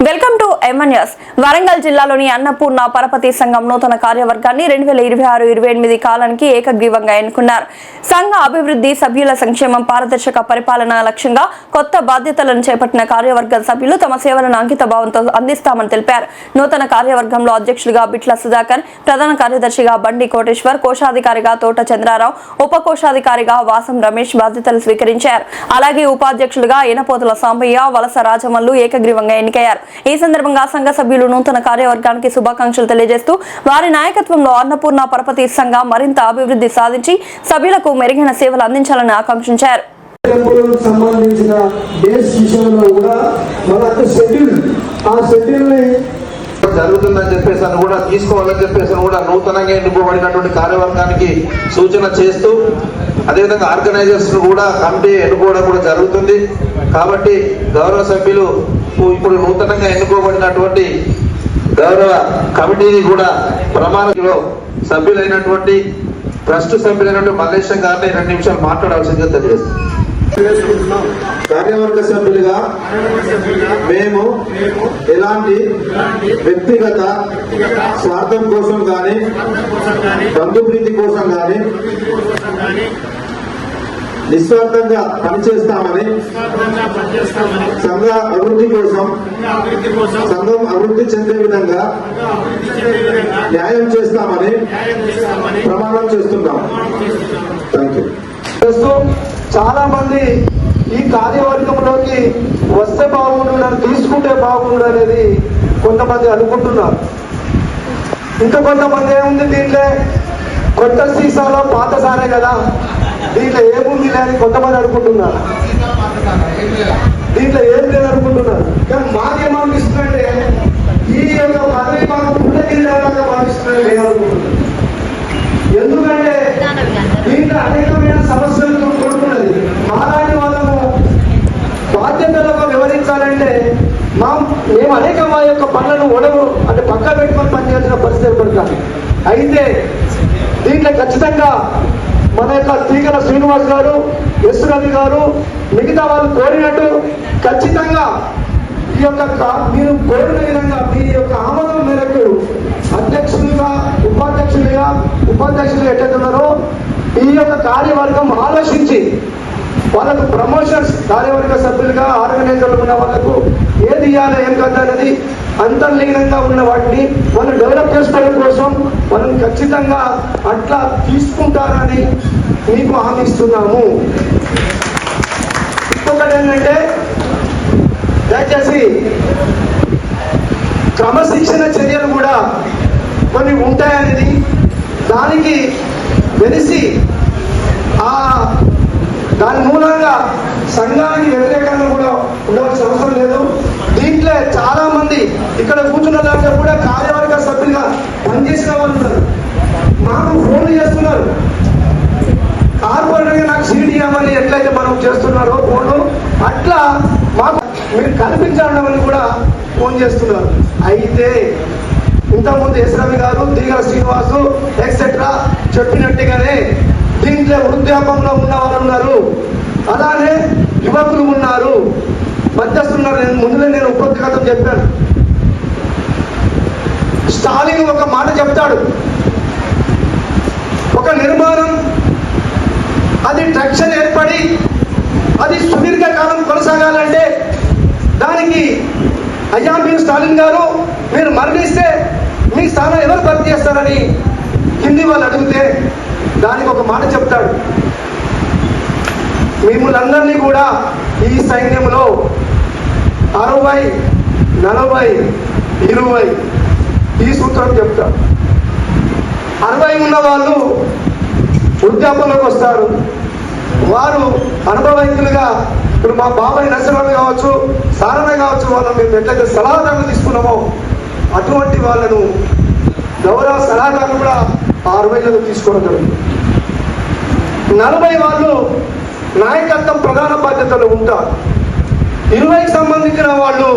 Welcome to MNS. Warangal జిల్లాలోని అన్నపూర్ణ పరపతి సంఘం నూతన కార్యవర్గాన్ని 2026-28 కాలానికి ఏకగ్రీవంగా ఎన్నుకున్నారు. సంఘ అభివృద్ధి, సభ్యుల సంక్షేమం, పారదర్శక పరిపాలన లక్ష్యంగా కొత్త బాధ్యతలను చేపట్టిన కార్యవర్గ సభ్యులు తమ సేవలను అంకిత భావంతో అందిస్తామని తెలిపారు. నూతన కార్యవర్గంలో అధ్యక్షులుగా బిట్ల సుధాకర్, ప్రధాన కార్యదర్శిగా బండి కోటేశ్వర్, కోశాధికారిగా తోట చంద్రారావు, ఉప కోశాధికారిగా వాసం రమేష్ బాధ్యతలు స్వీకరించారు. అలాగే ఉపాధ్యక్షులుగా ఎనపోతుల సాంబయ్య, వలస రాజమల్లు ఏకగ్రీవంగా ఎన్నికయ్యారు. ఈ సందర్భంగా సంఘ సభ్యులు నూతన కార్యవర్గానికి శుభాకాంక్షలు తెలియజేస్తూ వారి నాయకత్వంలో అన్నపూర్ణ పరపతి సంఘం మరింత అభివృద్ధి సాధించి సభ్యులకు మెరుగైన సేవలు అందించాలని ఆకాంక్షించారు. సంబంధించిన డేట్స్ విషయంలో కూడా మనకు జరుగుతుందని చెప్పేసి కూడా తీసుకోవాలని చెప్పేసి కూడా నూతనంగా ఎన్నుకోబడినటువంటి కార్యవర్గానికి సూచన చేస్తూ అదేవిధంగా ఆర్గనైజర్స్ కూడా కమిటీ ఎన్నుకోవడం కూడా జరుగుతుంది. కాబట్టి గౌరవ సభ్యులు ఇప్పుడు నూతనంగా ఎన్నుకోబడినటువంటి గౌరవ కమిటీని కూడా ప్రమాణంలో సభ్యులైనటువంటి ట్రస్ట్ సభ్యులైనటువంటి మల్లేశం గారిని 2 నిమిషాలు మాట్లాడాల్సిందిగా తెలియజేస్తాం. కార్యవర్గ సభ్యులుగా మేము ఎలాంటి వ్యక్తిగత స్వార్థం కోసం కానీ బంధుప్రీతి కోసం కానీ నిస్వార్థంగా పనిచేస్తామని, సంఘ అభివృద్ధి కోసం సంఘం అభివృద్ధి చెందే విధంగా న్యాయం చేస్తామని ప్రమాణం చేస్తున్నాం. Thank you. చాలా మంది ఈ కార్యవర్గంలోకి వస్తే బాగుండు, తీసుకుంటే బాగుండు అనేది కొంతమంది అనుకుంటున్నారు. ఇంకా కొంతమంది ఏముంది, దీంట్లో కొత్త సీసాలో పాత సారే కదా, దీంట్లో ఏముంది అని కొంతమంది అనుకుంటున్నారు. దీంట్లో ఏం లేదు అనుకుంటున్నారు. కానీ మాకేమనిపిస్తుందంటే ఈ యొక్క పదవి మాకు పుట్టగిరిలాగా భావిస్తున్నారని నేను అనుకుంటున్నాను. ఎందుకంటే దీంట్లో అనేకమైన సమస్యలతో కూడుకున్నది. మాలాంటి వాళ్ళము బాధ్యతలకు వివరించాలంటే మేము అనేక మా యొక్క పనులను అంటే పక్క పెట్టుకొని పనిచేయాల్సిన పరిస్థితి ఏర్పడతాను. అయితే దీంట్లో ఖచ్చితంగా మన యొక్క తీగల శ్రీనివాస్ గారు, ఎస్ రవి గారు, మిగతా వాళ్ళు కోరినట్టు ఖచ్చితంగా ఈ యొక్క మీరు కోరిన విధంగా మీ యొక్క ఆమోదం మేరకు అధ్యక్షులుగా ఉపాధ్యక్షులు ఎట్లయితున్నారో ఈ యొక్క కార్యవర్గం ఆలోచించి వాళ్ళకు ప్రమోషన్స్, కార్యవర్గ సభ్యులుగా ఆర్గనైజర్లు ఉన్న వాళ్ళకు ఏది ఇవ్వాలి ఏం కదా అనేది అంతర్లీనంగా ఉన్న వాటిని వాళ్ళు డెవలప్ చేసుకోవడం కోసం మనం ఖచ్చితంగా అట్లా తీసుకుంటారని మీకు హామీ ఇస్తున్నాము. ఇంకొకటి ఏంటంటే, దయచేసి క్రమశిక్షణ చర్యలు కూడా కొన్ని ఉంటాయనేది దానికి తెలిసి దాని మూలంగా సంఘానికి వ్యతిరేకంగా కూడా ఉండవలసిన అవసరం లేదు. దీంట్లో చాలా మంది ఇక్కడ కూర్చున్న దాంట్లో కూడా కార్యవర్గ సభ్యులుగా పనిచేసిన వాళ్ళు ఉన్నారు. మాకు ఫోన్లు చేస్తున్నారు, కార్పొరేటర్గా నాకు సీట్ ఇవ్వమని ఎట్లయితే మనం చేస్తున్నారో ఫోన్లు, అట్లా మాకు మీరు కల్పించాలని కూడా ఫోన్ చేస్తున్నారు. అయితే ఇంతకుముందు ఎస్ రవి గారు, తీగల శ్రీనివాసు ఎక్సెట్రా చెప్పినట్టుగానే దీంట్లో వృద్ధాపంలో ఉన్న వాళ్ళు ఉన్నారు, అలానే యువకులు ఉన్నారు, మధ్యస్తున్నారు. ముందులో నేను ఉపకథం చెప్పాను. స్టాలిన్ ఒక మాట చెప్తాడు, ఒక నిర్మాణం అది ట్రక్షన్ ఏర్పడి అది సుదీర్ఘ కాలం కొనసాగాలంటే దానికి అయ్యా మీరు స్టాలిన్ గారు మీరు మరణిస్తే మీ స్థానం ఎవరు భర్తీ చేస్తారని కింది వాళ్ళు అడిగితే దానికి ఒక మాట చెప్తాడు, మిమ్మల్ని కూడా ఈ సైన్యంలో 60, 40, 20 ఈ సూత్రం చెప్తాడు. 60 ఉన్న వాళ్ళు వృద్ధాపంలోకి వస్తారు. వారు అనుభవజ్ఞులుగా, ఇప్పుడు మా బాబాయ్ నరసింహరావు కావచ్చు, సారణ కావచ్చు, వాళ్ళని మేము ఎట్లయితే సలహాదారులు తీసుకున్నామో అటువంటి వాళ్ళను గౌరవ సలహాదారులు కూడా 60 తీసుకోవడం జరుగుతుంది. 40 వాళ్ళు నాయకత్వం ప్రధాన బాధ్యతలు ఉంటారు. 20కి సంబంధించిన వాళ్ళు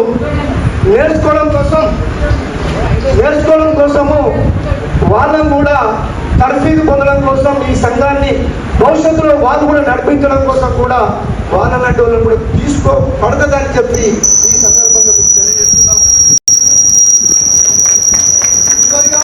నేర్చుకోవడం కోసము వాళ్ళను కూడా తర్ఫీదు పొందడం కోసం, ఈ సంఘాన్ని భవిష్యత్తులో వాళ్ళు కూడా నడిపించడం కోసం కూడా వాళ్ళంటి వాళ్ళని కూడా తీసుకోబడదని చెప్పి